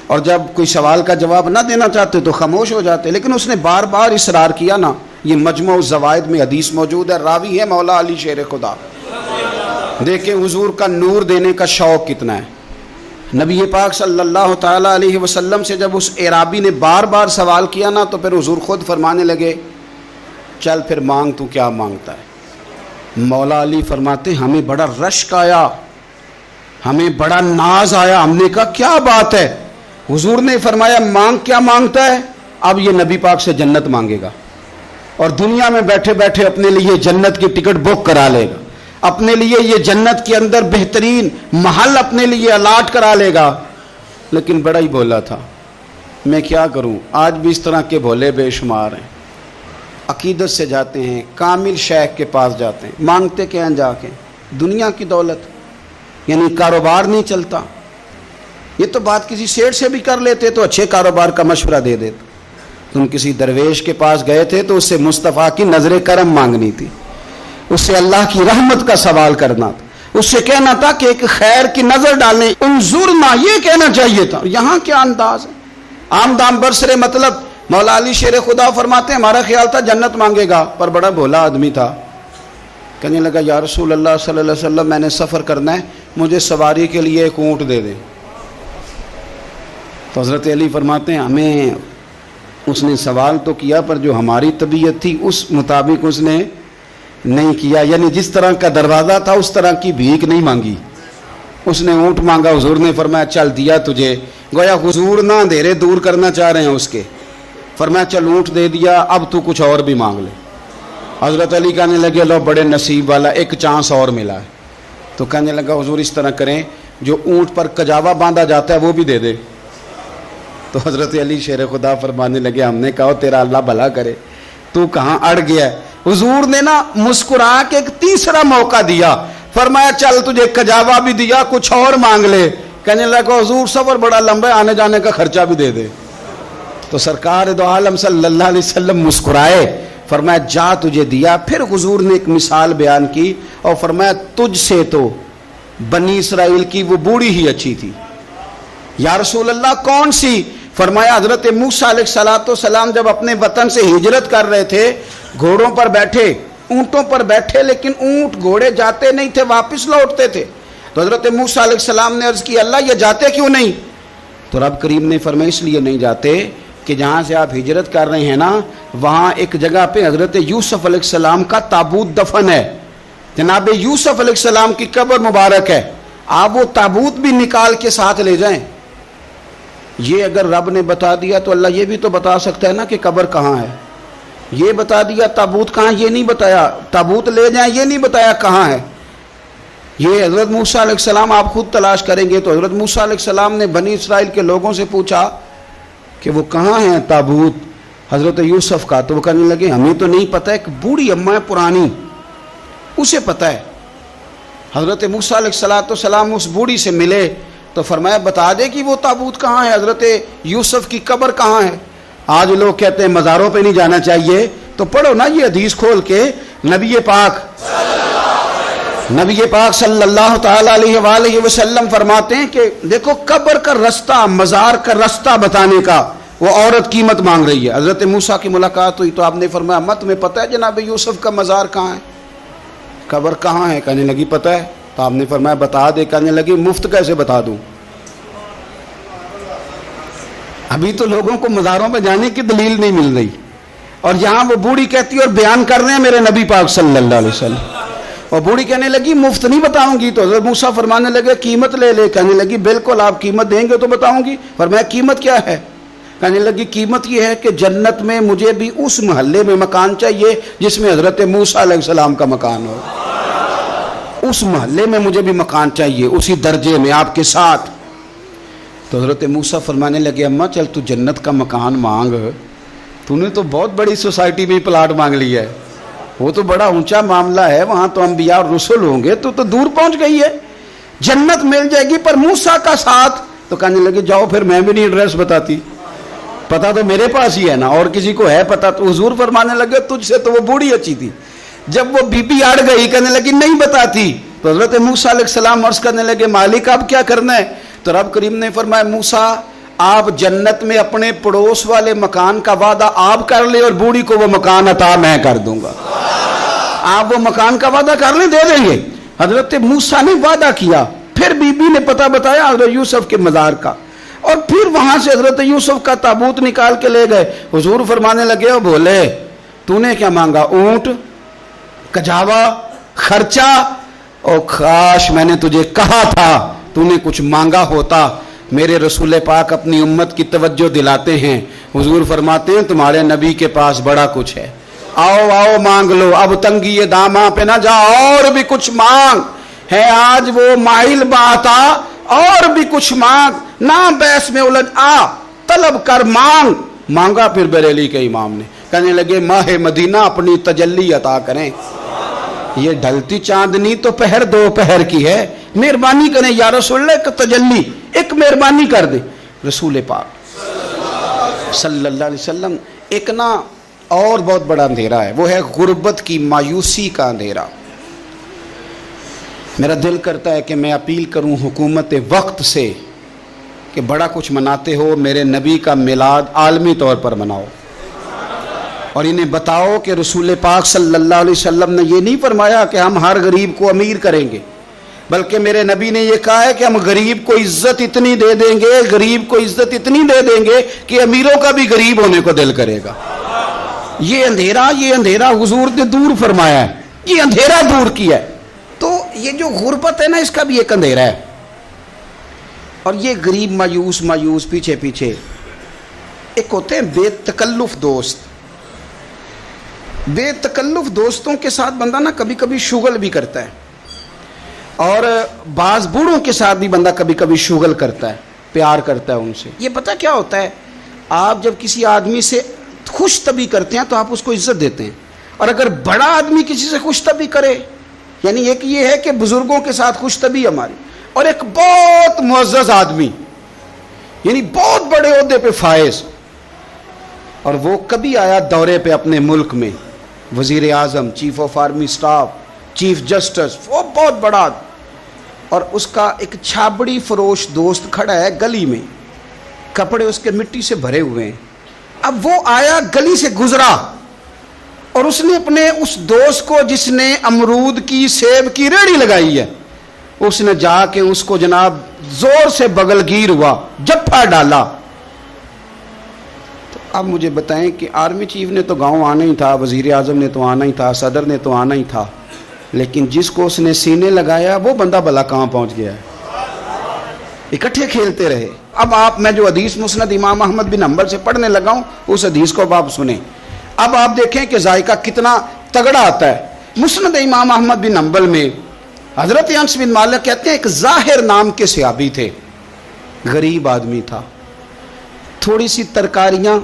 اور جب کوئی سوال کا جواب نہ دینا چاہتے تو خاموش ہو جاتے. لیکن اس نے بار بار اصرار کیا نا. یہ مجموع الزوائد میں حدیث موجود ہے, راوی ہے مولا علی شیر خدا. دیکھیں حضور کا نور دینے کا شوق کتنا ہے. نبی پاک صلی اللہ تعالیٰ علیہ وسلم سے جب اس اعرابی نے بار بار سوال کیا نا تو پھر حضور خود فرمانے لگے چل پھر مانگ تو کیا مانگتا ہے۔ مولا علی فرماتے ہمیں بڑا رشک آیا، ہمیں بڑا ناز آیا، ہم نے کہا کیا بات ہے؟ حضور نے فرمایا مانگ کیا مانگتا ہے؟ اب یہ نبی پاک سے جنت مانگے گا اور دنیا میں بیٹھے بیٹھے اپنے لیے جنت کی ٹکٹ بک کرا لے گا، اپنے لیے یہ جنت کے اندر بہترین محل اپنے لیے الاٹ کرا لے گا۔ لیکن بڑا ہی بولا تھا، میں کیا کروں، آج بھی اس طرح کے بھولے بے شمار ہیں، عقیدت سے جاتے ہیں، کامل شیخ کے پاس جاتے ہیں، مانگتے کیا جا کے دنیا کی دولت، یعنی کاروبار نہیں چلتا۔ یہ تو بات کسی سیٹ سے بھی کر لیتے تو اچھے کاروبار کا مشورہ دے دیتے۔ تم کسی درویش کے پاس گئے تھے تو اس سے مصطفیٰ کی نظر کرم مانگنی تھی، اس سے اللہ کی رحمت کا سوال کرنا تھا، اس سے کہنا تھا کہ ایک خیر کی نظر ڈالیں، انظرنا، یہ کہنا چاہیے تھا۔ یہاں کیا انداز ہے، عام دام برسرے مطلب۔ مولا علی شیر خدا فرماتے ہیں ہمارا خیال تھا جنت مانگے گا، پر بڑا بھولا آدمی تھا، کہنے لگا یا رسول اللہ صلی اللہ علیہ وسلم میں نے سفر کرنا ہے، مجھے سواری کے لیے ایک اونٹ دے دیں۔ تو حضرت علی فرماتے ہیں ہمیں اس نے سوال تو کیا پر جو ہماری طبیعت تھی اس مطابق اس نے نہیں کیا، یعنی جس طرح کا دروازہ تھا اس طرح کی بھیک نہیں مانگی، اس نے اونٹ مانگا، حضور نے فرمایا چل دیا تجھے، گویا حضور نہ اندھیرے دور کرنا چاہ رہے ہیں اس کے، فرمایا چل اونٹ دے دیا، اب تو کچھ اور بھی مانگ لے۔ حضرت علی کہنے لگے لو بڑے نصیب والا، ایک چانس اور ملا ہے۔ تو کہنے لگا حضور اس طرح کریں جو اونٹ پر کجاوا باندھا جاتا ہے وہ بھی دے دے۔ تو حضرت علی شیر خدا فرمانے لگے ہم نے کہا تیرا اللہ بھلا کرے، تو کہاں اڑ گیا ہے۔ حضور نے نا مسکرا کے ایک تیسرا موقع دیا، فرمایا چل تجھے کجاوا بھی دیا، کچھ اور مانگ لے۔ کہنے لگا حضور سفر بڑا لمبا ہے، آنے جانے کا خرچہ بھی دے دے۔ تو سرکار دو عالم صلی اللہ علیہ وسلم مسکرائے، فرمایا جا تجھے دیا۔ پھر حضور نے ایک مثال بیان کی اور فرمایا تجھ سے تو بنی اسرائیل کی وہ بوڑھی ہی اچھی تھی۔ یا رسول اللہ کون سی؟ فرمایا حضرت موسیٰ علیہ السلام جب اپنے وطن سے ہجرت کر رہے تھے، گھوڑوں پر بیٹھے، اونٹوں پر بیٹھے، لیکن اونٹ گھوڑے جاتے نہیں تھے، واپس لوٹتے تھے۔ تو حضرت موسیٰ علیہ السلام نے عرض کی اللہ یہ جاتے کیوں نہیں؟ تو رب کریم نے فرمایا اس لیے نہیں جاتے کہ جہاں سے آپ ہجرت کر رہے ہیں نا وہاں ایک جگہ پہ حضرت یوسف علیہ السلام کا تابوت دفن ہے، جناب یوسف علیہ السلام کی قبر مبارک ہے، آپ وہ تابوت بھی نکال کے ساتھ لے جائیں۔ یہ اگر رب نے بتا دیا تو اللہ یہ بھی تو بتا سکتا ہے نا کہ قبر کہاں ہے، یہ بتا دیا تابوت کہاں، یہ نہیں بتایا، تابوت لے جائیں یہ نہیں بتایا کہاں ہے۔ یہ حضرت موسیٰ علیہ السلام آپ خود تلاش کریں گے تو حضرت موسیٰ علیہ السلام نے بنی اسرائیل کے لوگوں سے پوچھا کہ وہ کہاں ہے تابوت حضرت یوسف کا، تو وہ کہنے لگے ہمیں تو نہیں پتہ، ایک بوڑھی اماں پرانی اسے پتہ ہے۔ حضرت موسیٰ علیہ السلام اس بوڑھی سے ملے تو فرمایا بتا دے کہ وہ تابوت کہاں ہے، حضرت یوسف کی قبر کہاں ہے۔ آج لوگ کہتے ہیں مزاروں پہ نہیں جانا چاہیے، تو پڑھو نا یہ حدیث کھول کے، نبی پاک صلی اللہ تعالی علیہ وآلہ وسلم فرماتے ہیں کہ دیکھو قبر کا رستہ، مزار کا رستہ بتانے کا وہ عورت قیمت مانگ رہی ہے۔ حضرت موسیٰ کی ملاقات ہوئی تو آپ نے فرمایا مت تمہیں پتہ ہے جناب یوسف کا مزار کہاں ہے، قبر کہاں ہے؟ کہنے لگی پتہ ہے۔ تو آپ نے فرمایا بتا دے۔ کہنے لگی مفت کیسے بتا دوں، ابھی تو لوگوں کو مزاروں پہ جانے کی دلیل نہیں مل رہی، اور یہاں وہ بوڑھی کہتی اور بیان کر رہے ہیں میرے نبی پاک صلی اللہ علیہ وسلم، اور بوڑھی کہنے لگی مفت نہیں بتاؤں گی۔ تو حضرت موسیٰ فرمانے لگے قیمت لے لے۔ کہنے لگی بالکل آپ قیمت دیں گے تو بتاؤں گی۔ فرمایا قیمت کیا ہے؟ کہنے لگی قیمت یہ ہے کہ جنت میں مجھے بھی اس محلے میں مکان چاہیے جس میں حضرت موسیٰ علیہ السلام کا مکان ہو، اس محلے میں مجھے بھی مکان چاہیے، اسی درجے میں آپ کے ساتھ۔ تو حضرت موسیٰ فرمانے لگے اماں چل تو جنت کا مکان مانگ، تو نے تو بہت بڑی سوسائٹی میں پلاٹ مانگ لیا ہے، وہ تو بڑا اونچا معاملہ ہے، وہاں تو انبیاء اور رسول ہوں گے، تو دور پہنچ گئی ہے، جنت مل جائے گی پر موسیٰ کا ساتھ۔ تو کہنے لگے جاؤ پھر میں بھی نہیں ایڈریس بتاتی، پتہ تو میرے پاس ہی ہے نا، اور کسی کو ہے پتہ؟ تو حضور فرمانے لگے تجھ سے تو وہ بوڑھی اچھی تھی۔ جب وہ بی بی اڑ گئی کہنے لگی نہیں بتاتی، تو حضرت موسیٰ علیہ السلام عرض کرنے لگے مالک اب کیا کرنا ہے؟ تو رب کریم نے فرمایا موسیٰ آپ جنت میں اپنے پڑوس والے مکان کا وعدہ آپ کر لیں اور بوڑھی کو وہ مکان عطا میں کر دوں گا، آپ وہ مکان کا وعدہ کر لیں دے دیں گے۔ حضرت موسیٰ نے وعدہ کیا، پھر پھر بی بی نے پتہ بتایا حضرت یوسف کے مزار کا، اور پھر وہاں سے حضرت یوسف کا تابوت نکال کے لے گئے. حضور فرمانے لگے اور بولے تو نے کیا مانگا؟ اونٹ، کجاوا، خرچہ؟ اور کاش میں نے تجھے کہا تھا تو نے کچھ مانگا ہوتا. میرے رسول پاک اپنی امت کی توجہ دلاتے ہیں. حضور فرماتے ہیں تمہارے نبی کے پاس بڑا کچھ ہے، آؤ آؤ مانگ لو، اب تنگی یہ داماں پہ نہ جا، اور بھی کچھ مانگ. ہے آج وہ مائل باتا، اور بھی کچھ مانگ، نہ بیس میں الجھ آ، طلب کر مانگ. مانگا پھر بریلی کے امام نے، کہنے لگے ماہ مدینہ اپنی تجلی عطا کریں. یہ ڈھلتی چاندنی تو پہر دو پہر کی ہے، مہربانی کریں یا رسول اللہ، ایک تجلی، ایک مہربانی کر دیں. رسول پاک صلی اللہ علیہ وسلم ایک نا اور بہت بڑا اندھیرا ہے، وہ ہے غربت کی مایوسی کا اندھیرا. میرا دل کرتا ہے کہ میں اپیل کروں حکومت وقت سے کہ بڑا کچھ مناتے ہو، میرے نبی کا میلاد عالمی طور پر مناؤ، اور انہیں بتاؤ کہ رسول پاک صلی اللہ علیہ وسلم نے یہ نہیں فرمایا کہ ہم ہر غریب کو امیر کریں گے، بلکہ میرے نبی نے یہ کہا ہے کہ ہم غریب کو عزت اتنی دے دیں گے، غریب کو عزت اتنی دے دیں گے کہ امیروں کا بھی غریب ہونے کو دل کرے گا. یہ اندھیرا حضور نے دور فرمایا ہے، یہ اندھیرا دور کیا ہے. تو یہ جو غربت ہے نا، اس کا بھی ایک اندھیرا ہے. اور یہ غریب مایوس پیچھے ایک ہوتے ہیں بے تکلف دوست. بے تکلف دوستوں کے ساتھ بندہ نا کبھی کبھی شغل بھی کرتا ہے، اور بعض بوڑھوں کے ساتھ بھی بندہ کبھی کبھی شغل کرتا ہے، پیار کرتا ہے ان سے. یہ پتہ کیا ہوتا ہے، آپ جب کسی آدمی سے خوش طبی کرتے ہیں تو آپ اس کو عزت دیتے ہیں، اور اگر بڑا آدمی کسی سے خوش طبی کرے، یعنی ایک یہ ہے کہ بزرگوں کے ساتھ خوش طبی ہماری، اور ایک بہت معزز آدمی یعنی بہت بڑے عہدے پہ فائز، اور وہ کبھی آیا دورے پہ اپنے ملک میں، وزیر اعظم، chief of army staff, chief justice, وہ بہت بڑا، اور اس کا ایک چھابڑی فروش دوست کھڑا ہے گلی میں، کپڑے اس کے مٹی سے بھرے ہوئے ہیں. اب وہ آیا گلی سے گزرا، اور اس نے اپنے اس دوست کو جس نے امرود کی سیب کی ریڑھی لگائی ہے، اس نے جا کے اس کو جناب زور سے بغل گیر ہوا، جپا ڈالا. تو اب مجھے بتائیں کہ آرمی چیف نے تو گاؤں آنا ہی تھا، وزیر اعظم نے تو آنا ہی تھا، صدر نے تو آنا ہی تھا، لیکن جس کو اس نے سینے لگایا وہ بندہ بھلا کہاں پہنچ گیا ہے. اکٹھے کھیلتے رہے. اب میں جو حدیث مسند امام احمد بن حنبل سے پڑھنے لگا ہوں، اس حدیث کو اب آپ سنیں. اب آپ دیکھیں کہ ذائقہ کتنا تگڑا آتا ہے. مسند امام احمد بن حنبل میں حضرت انس بن مالک کہتے ہیں ایک ظاہر نام کے صحابی تھے، غریب آدمی تھا، تھوڑی سی ترکاریاں،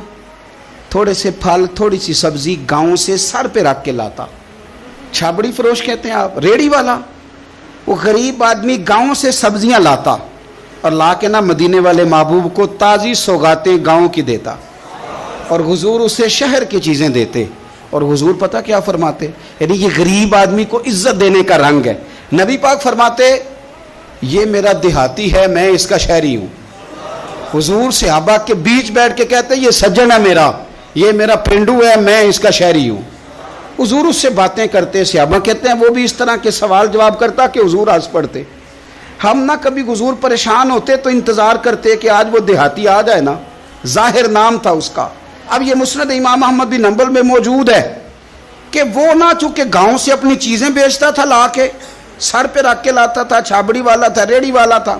تھوڑے سے پھل، تھوڑی سی سبزی گاؤں سے سر پہ رکھ کے لاتا. چھابڑی فروش کہتے ہیں آپ، ریڑھی والا. وہ غریب آدمی گاؤں سے سبزیاں لاتا اور لا کے نہ مدینے والے محبوب کو تازی سوغاتیں گاؤں کی دیتا، اور حضور اسے شہر کی چیزیں دیتے. اور حضور پتہ کیا فرماتے، یعنی یہ غریب آدمی کو عزت دینے کا رنگ ہے. نبی پاک فرماتے یہ میرا دیہاتی ہے، میں اس کا شہری ہوں. حضور صحابہ کے بیچ بیٹھ کے کہتے یہ سجن ہے میرا، یہ میرا پنڈو ہے، میں اس کا شہری ہوں. حضور اس سے باتیں کرتے، صحابہ کہتے ہیں وہ بھی اس طرح کے سوال جواب کرتا کہ حضور ہنس پڑتے. ہم نہ کبھی حضور پریشان ہوتے تو انتظار کرتے کہ آج وہ دیہاتی آ جائے نا، ظاہر نام تھا اس کا. اب یہ مسند امام احمد بن حنبل میں موجود ہے کہ وہ نہ چونکہ گاؤں سے اپنی چیزیں بیچتا تھا، لا کے سر پہ رکھ کے لاتا تھا، چھابڑی والا تھا، ریڑھی والا تھا.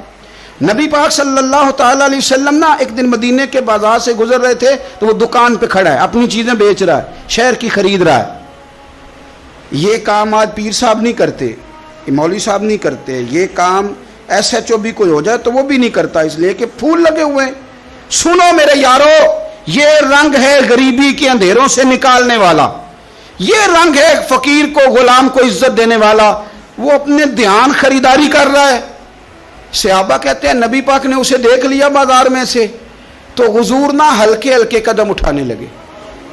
نبی پاک صلی اللہ تعالی علیہ وسلم نا ایک دن مدینے کے بازار سے گزر رہے تھے تو وہ دکان پہ کھڑا ہے، اپنی چیزیں بیچ رہا ہے، شہر کی خرید رہا ہے. یہ کام آج پیر صاحب نہیں کرتے، مولوی صاحب نہیں کرتے، یہ کام ایس ایچ او بھی کوئی ہو جائے تو وہ بھی نہیں کرتا، اس لیے کہ پھول لگے ہوئے ہیں. سنو میرے یارو، یہ رنگ ہے غریبی کے اندھیروں سے نکالنے والا، یہ رنگ ہے فقیر کو، غلام کو عزت دینے والا. وہ اپنے دھیان خریداری کر رہا ہے. صحابہ کہتے ہیں نبی پاک نے اسے دیکھ لیا بازار میں سے تو حضور نہ ہلکے ہلکے قدم اٹھانے لگے.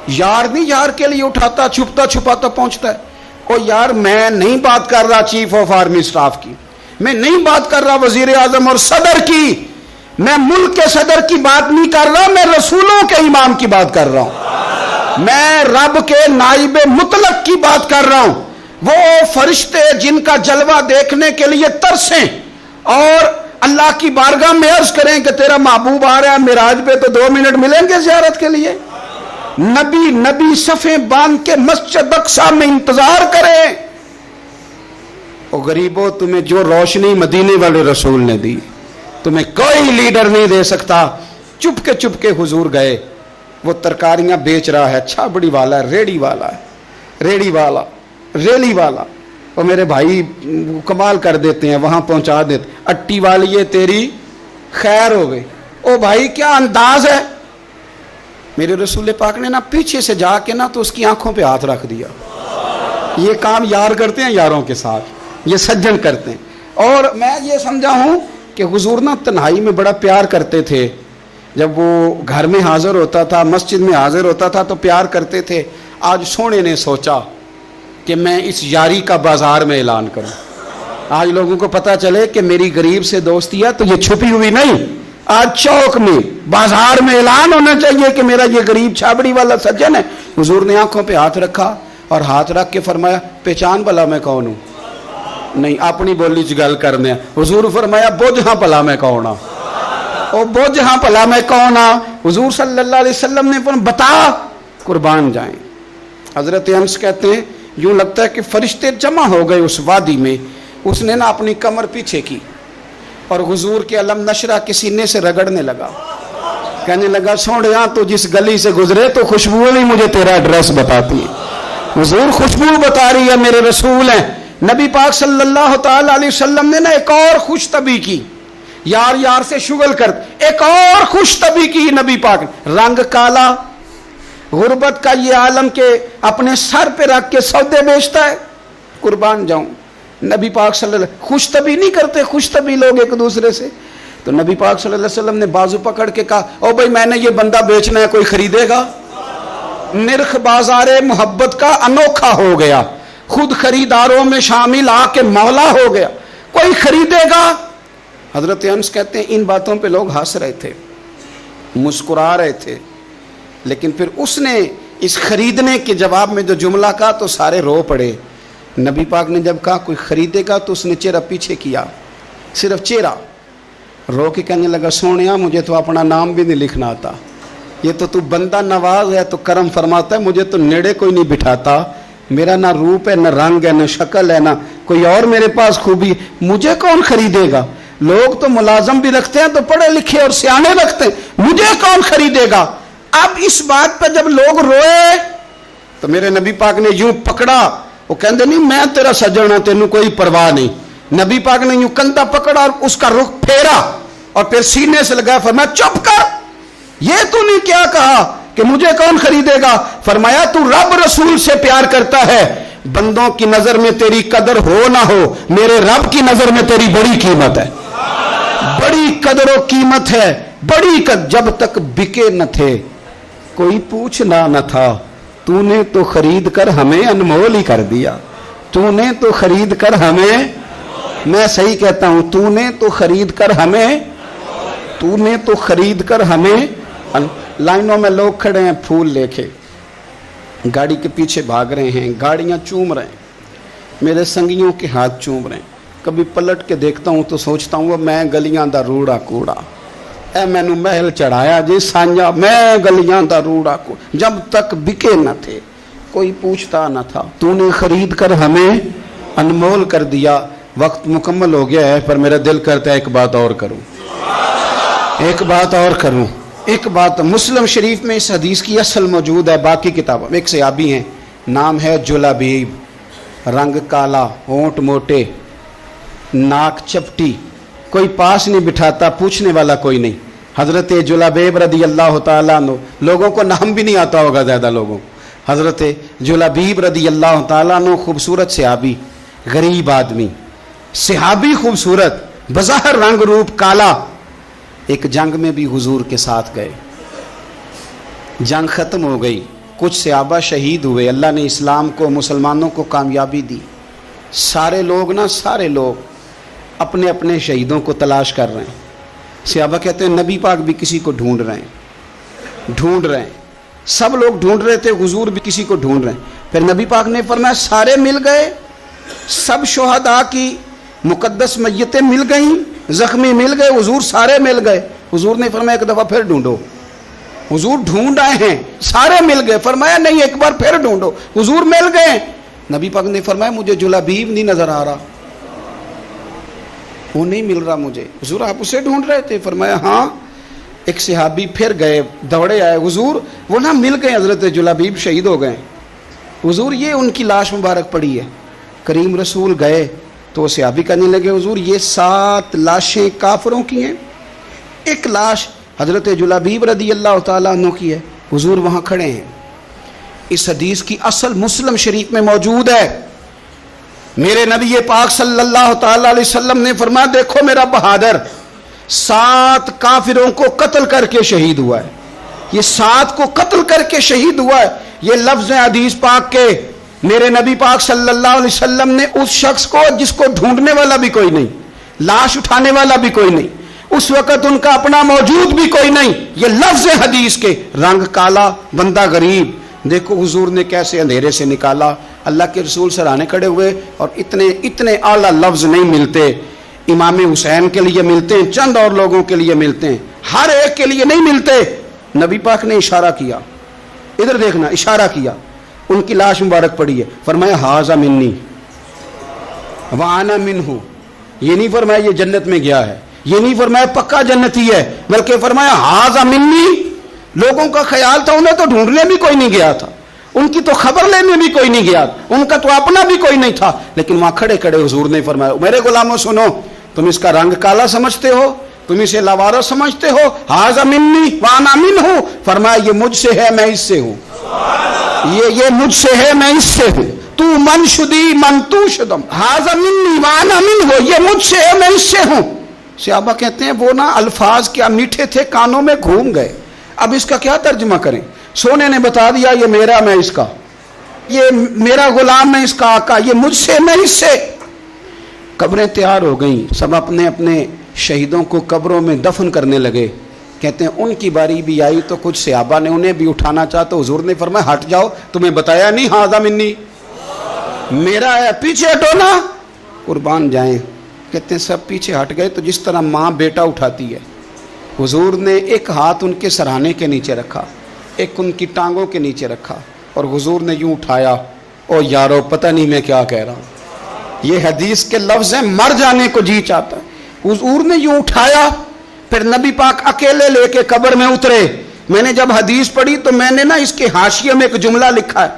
یار نہیں یار کے لیے اٹھاتا، چھپتا چھپاتا پہنچتا ہے. اور یار میں نہیں بات کر رہا چیف آف آرمی سٹاف کی، میں نہیں بات کر رہا وزیر اعظم اور صدر کی، میں ملک کے صدر کی بات نہیں کر رہا، میں رسولوں کے امام کی بات کر رہا ہوں، میں رب کے نائب مطلق کی بات کر رہا ہوں. وہ فرشتے جن کا جلوہ دیکھنے کے لیے ترسیں اور اللہ کی بارگاہ میں عرض کریں کہ تیرا محبوب آ رہا ہے معراج پہ، تو 2 منٹ ملیں گے زیارت کے لیے؟ نبی صفیں باندھ کے مسجد اقصی میں انتظار کریں۔ او غریبو، تمہیں جو روشنی مدینے والے رسول نے دی تمہیں کوئی لیڈر نہیں دے سکتا۔ چپ کے حضور گئے، وہ ترکاریاں بیچ رہا ہے، چھابڑی والا ہے، ریڑی والا، اور میرے بھائی کمال کر دیتے ہیں، وہاں پہنچا دیتے، اٹی والی تیری خیر ہو گئی۔ او بھائی کیا انداز ہے! میرے رسول پاک نے نا پیچھے سے جا کے نا تو اس کی آنکھوں پہ ہاتھ رکھ دیا۔ یہ کام یار کرتے ہیں یاروں کے ساتھ، یہ سجن کرتے ہیں۔ اور میں یہ سمجھا ہوں کہ حضور نا تنہائی میں بڑا پیار کرتے تھے، جب وہ گھر میں حاضر ہوتا تھا، مسجد میں حاضر ہوتا تھا تو پیار کرتے تھے۔ آج سونے نے سوچا کہ میں اس یاری کا بازار میں اعلان کروں، آج لوگوں کو پتہ چلے کہ میری غریب سے دوستی ہے، تو یہ چھپی ہوئی نہیں، آج چوک میں بازار میں اعلان ہونا چاہیے کہ میرا یہ غریب چھابڑی والا سجن ہے۔ حضور نے آنکھوں پہ ہاتھ رکھا اور ہاتھ رکھ کے فرمایا پہچان بھلا میں کون ہوں؟ نہیں، اپنی بولی چ گل کرنے۔ حضور فرمایا بوجھ ہاں بھلا میں کون ہاں، او بوجھ ہاں بھلا میں کون ہاں۔ حضور صلی اللہ علیہ وسلم نے فرمایا بتا، قربان جائیں۔ حضرت انس کہتے ہیں یوں لگتا ہے کہ فرشتے جمع ہو گئے اس وادی میں۔ اس نے نا اپنی کمر پیچھے کی اور حضور کے علم نشرہ کے سینے سے رگڑنے لگا، کہنے لگا سوڑیاں تو جس گلی سے گزرے تو خوشبو بھی مجھے تیرا ایڈریس بتاتی ہے۔ حضور خوشبو بتا رہی ہے، میرے رسول ہیں۔ نبی پاک صلی اللہ تعالی علیہ وسلم نے نا ایک اور خوش طبی کی، یار سے شغل کر ایک اور خوش طبی کی نبی پاک۔ رنگ کالا، غربت کا یہ عالم کے اپنے سر پہ رکھ کے سودے بیچتا ہے، قربان جاؤں۔ نبی پاک صلی اللہ علیہ وسلم خوش طبی نہیں کرتے، خوش طبی لوگ ایک دوسرے سے۔ تو نبی پاک صلی اللہ علیہ وسلم نے بازو پکڑ کے کہا او بھائی میں نے یہ بندہ بیچنا ہے، کوئی خریدے گا؟ نرخ بازار محبت کا انوکھا ہو گیا، خود خریداروں میں شامل آ کے مولا ہو گیا، کوئی خریدے گا؟ حضرت انس کہتے ہیں ان باتوں پہ لوگ ہنس رہے تھے، مسکرا رہے تھے، لیکن پھر اس نے اس خریدنے کے جواب میں جو جملہ کہا تو سارے رو پڑے۔ نبی پاک نے جب کہا کوئی خریدے گا تو اس نے چہرہ پیچھے کیا، صرف چہرہ، رو کے کہنے لگا سونیا مجھے تو اپنا نام بھی نہیں لکھنا آتا، یہ تو بندہ نواز ہے تو کرم فرماتا ہے، مجھے تو نیڑے کوئی نہیں بٹھاتا، میرا نہ روپ ہے نہ رنگ ہے نہ شکل ہے نہ کوئی اور میرے پاس خوبی، مجھے کون خریدے گا؟ لوگ تو ملازم بھی رکھتے ہیں تو پڑھے لکھے اور سیانے رکھتے ہیں، مجھے کون خریدے گا؟ اب اس بات پہ جب لوگ روئے تو میرے نبی پاک نے یوں پکڑا، وہ کہندے نہیں میں تیرا سجن ہوں، تینوں کوئی پرواہ نہیں۔ نبی پاک نے یوں کندھا پکڑا اور اس کا رخ پھیرا اور پھر سینے سے لگایا، فرمایا چپ کر، یہ تو نہیں کیا کہا کہ مجھے کون خریدے گا؟ فرمایا تو رب رسول سے پیار کرتا ہے، بندوں کی نظر میں تیری قدر ہو نہ ہو، میرے رب کی نظر میں تیری بڑی قیمت ہے، بڑی قدر و قیمت ہے، بڑی قدر۔ جب تک بکے نہ تھے کوئی پوچھنا نہ تھا، تو نے تو خرید کر ہمیں انمول ہی کر دیا، تو نے تو خرید کر ہمیں، میں صحیح کہتا ہوں، تو نے تو خرید کر ہمیں، تو نے تو خرید کر ہمیں۔ لائنوں میں لوگ کھڑے ہیں پھول لے کے، گاڑی کے پیچھے بھاگ رہے ہیں، گاڑیاں چوم رہے ہیں، میرے سنگیوں کے ہاتھ چوم رہے ہیں، کبھی پلٹ کے دیکھتا ہوں تو سوچتا ہوں وہ میں گلیاں دا روڑا کوڑا، اے مینو محل چڑھایا جی سانجا، میں گلیاں دا روڑا کوڑا، جب تک بکے نہ تھے کوئی پوچھتا نہ تھا، تو نے خرید کر ہمیں انمول کر دیا۔ وقت مکمل ہو گیا ہے پر میرا دل کرتا ہے ایک بات اور کروں، ایک بات اور کروں، ایک بات۔ مسلم شریف میں اس حدیث کی اصل موجود ہے، باقی کتابوں میں۔ ایک صحابی ہیں، نام ہے جلابیب، رنگ کالا، ہونٹ موٹے، ناک چپٹی، کوئی پاس نہیں بٹھاتا، پوچھنے والا کوئی نہیں۔ حضرت جلابیب رضی اللہ تعالیٰ عنہ، لوگوں کو نام بھی نہیں آتا ہوگا زیادہ لوگوں، حضرت جلابیب رضی اللہ تعالیٰ عنہ خوبصورت صحابی، غریب آدمی، صحابی خوبصورت، بظاہر رنگ روپ کالا۔ ایک جنگ میں بھی حضور کے ساتھ گئے، جنگ ختم ہو گئی، کچھ صحابہ شہید ہوئے، اللہ نے اسلام کو، مسلمانوں کو کامیابی دی۔ سارے لوگ اپنے اپنے شہیدوں کو تلاش کر رہے ہیں۔ صحابہ کہتے ہیں نبی پاک بھی کسی کو ڈھونڈ رہے ہیں، سب لوگ ڈھونڈ رہے تھے، حضور بھی کسی کو ڈھونڈ رہے ہیں۔ پھر نبی پاک نے فرمایا سارے مل گئے، سب شہداء کی مقدس میتیں مل گئیں، زخمی مل گئے حضور، سارے مل گئے. حضور نے فرمایا ایک دفعہ پھر ڈھونڈو. حضور ڈھونڈ آئے ہیں، سارے مل گئے. فرمایا نہیں، ایک بار پھر ڈھونڈو. حضور مل گئے. نبی پاک نے فرمایا مجھے جلابیب نہیں نظر آ رہا، وہ نہیں مل رہا مجھے. حضور آپ اسے ڈھونڈ رہے تھے؟ فرمایا ہاں. ایک صحابی پھر گئے، دوڑے آئے، حضور وہ نہ مل گئے، حضرت جلابیب شہید ہو گئے. حضور یہ ان کی لاش مبارک پڑی ہے. کریم رسول گئے تو صحابی کہنے لگے حضور یہ 7 لاشیں کافروں کی ہیں، ایک لاش حضرت جلابیب رضی اللہ تعالیٰ عنہ کی ہے. حضور وہاں کھڑے ہیں. اس حدیث کی اصل مسلم شریف میں موجود ہے. میرے نبی پاک صلی اللہ تعالیٰ علیہ وسلم نے فرمایا دیکھو میرا بہادر 7 کافروں کو قتل کر کے شہید ہوا ہے. یہ 7 کو قتل کر کے شہید ہوا ہے. یہ لفظ حدیث پاک کے. میرے نبی پاک صلی اللہ علیہ وسلم نے اس شخص کو جس کو ڈھونڈنے والا بھی کوئی نہیں، لاش اٹھانے والا بھی کوئی نہیں، اس وقت ان کا اپنا موجود بھی کوئی نہیں، یہ لفظ حدیث کے، رنگ کالا بندہ غریب، دیکھو حضور نے کیسے اندھیرے سے نکالا. اللہ کے رسول سرانے کھڑے ہوئے اور اتنے اعلیٰ لفظ نہیں ملتے. امام حسین کے لیے ملتے ہیں، چند اور لوگوں کے لیے ملتے ہیں، ہر ایک کے لیے نہیں ملتے. نبی پاک نے اشارہ کیا، ادھر دیکھنا، اشارہ کیا، ان کی لاش مبارک پڑی ہے. فرمایا ہاذا منی وانا منہ. یہ نہیں فرمایا یہ جنت میں گیا ہے، یہ نہیں فرمایا پکا جنتی ہے، بلکہ فرمایا ہاذا منی. لوگوں کا خیال تھا انہیں تو ڈھونڈنے بھی کوئی نہیں گیا تھا، ان کی تو خبر لینے بھی کوئی نہیں گیا، ان کا تو اپنا بھی کوئی نہیں تھا، لیکن وہاں کھڑے کھڑے حضور نے فرمایا میرے غلاموں سنو، تم اس کا رنگ کالا سمجھتے ہو، تم اسے لاوارث سمجھتے ہو، ہاذا منی وانا منہ. فرمایا یہ مجھ سے ہے میں اس سے ہوں، یہ مجھ سے ہے میں اس سے ہوں. تو من شدی من تو شدم، ہاذا منی وانا منہ، یہ مجھ سے ہے میں اس سے ہوں. صحابہ کہتے ہیں وہ نا الفاظ کیا میٹھے تھے، کانوں میں گھوم گئے. اب اس کا کیا ترجمہ کریں؟ سونے نے بتا دیا یہ میرا میں اس کا، یہ میرا غلام میں اس کا آقا، یہ مجھ سے میں اس سے. قبریں تیار ہو گئیں، سب اپنے اپنے شہیدوں کو قبروں میں دفن کرنے لگے. کہتے ہیں ان کی باری بھی آئی تو کچھ صحابہ نے انہیں بھی اٹھانا چاہا تو حضور نے فرمایا ہٹ جاؤ، تمہیں بتایا نہیں ہاذا منی میرا ہے، پیچھے ہٹو نا، قربان جائیں. کہتے ہیں سب پیچھے ہٹ گئے. تو جس طرح ماں بیٹا اٹھاتی ہے، حضور نے ایک ہاتھ ان کے سرہانے کے نیچے رکھا، ایک ان کی ٹانگوں کے نیچے رکھا، اور حضور نے یوں اٹھایا. او یارو پتہ نہیں میں کیا کہہ رہا ہوں، یہ حدیث کے لفظ ہیں، مر جانے کو جی چاہتا ہے. حضور نے یوں اٹھایا، پھر نبی پاک اکیلے لے کے قبر میں اترے. میں نے جب حدیث پڑھی تو میں نے نا اس کے حاشیے میں ایک جملہ لکھا ہے،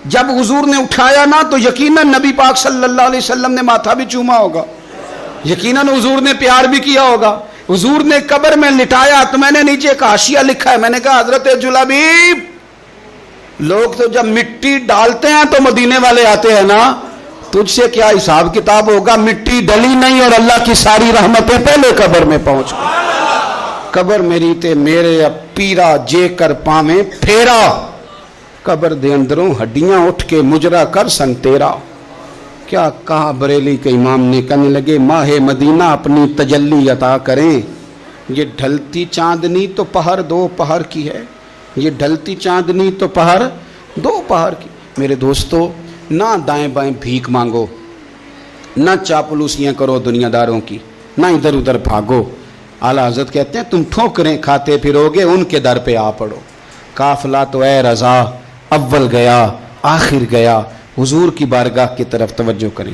جب حضور نے اٹھایا نا تو یقیناً نبی پاک صلی اللہ علیہ وسلم نے ماتھا بھی چوما ہوگا، یقیناً حضور نے پیار بھی کیا ہوگا. حضور نے قبر میں لٹایا تو میں نے نیچے ایک حاشیہ لکھا ہے، میں نے کہا حضرت جلابیب لوگ تو جب مٹی ڈالتے ہیں تو مدینے والے آتے ہیں نا، تجھ سے کیا حساب کتاب ہوگا؟ مٹی ڈلی نہیں اور اللہ کی ساری رحمتیں پہلے قبر میں پہنچ گئی. قبر میری تے میرے اب پیرا جے کر پاویں پھیرا، قبر دے اندروں ہڈیاں اٹھ کے مجرا کر سن تیرا. کیا کہا بریلی کے امام نے، کہنے لگے ماہ مدینہ اپنی تجلی عطا کریں. یہ ڈھلتی چاندنی تو پہر 2 پہر کی ہے، یہ ڈھلتی چاندنی تو پہر 2 پہر کی. میرے دوستو نہ دائیں بائیں بھیک مانگو، نہ چاپلوسیاں کرو دنیا داروں کی، نہ ادھر ادھر بھاگو. اعلیٰ حضرت کہتے ہیں تم ٹھوکریں کھاتے پھرو گے ان کے در پہ آ پڑو. قافلہ تو اے رضا اول گیا آخر گیا. حضور کی بارگاہ کی طرف توجہ کریں،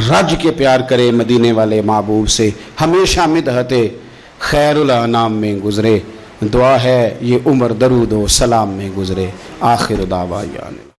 رج کے پیار کرے مدینے والے محبوب سے. ہمیشہ مدحت خیر الانام میں گزرے، دعا ہے یہ عمر درود و سلام میں گزرے. آخر دعوانا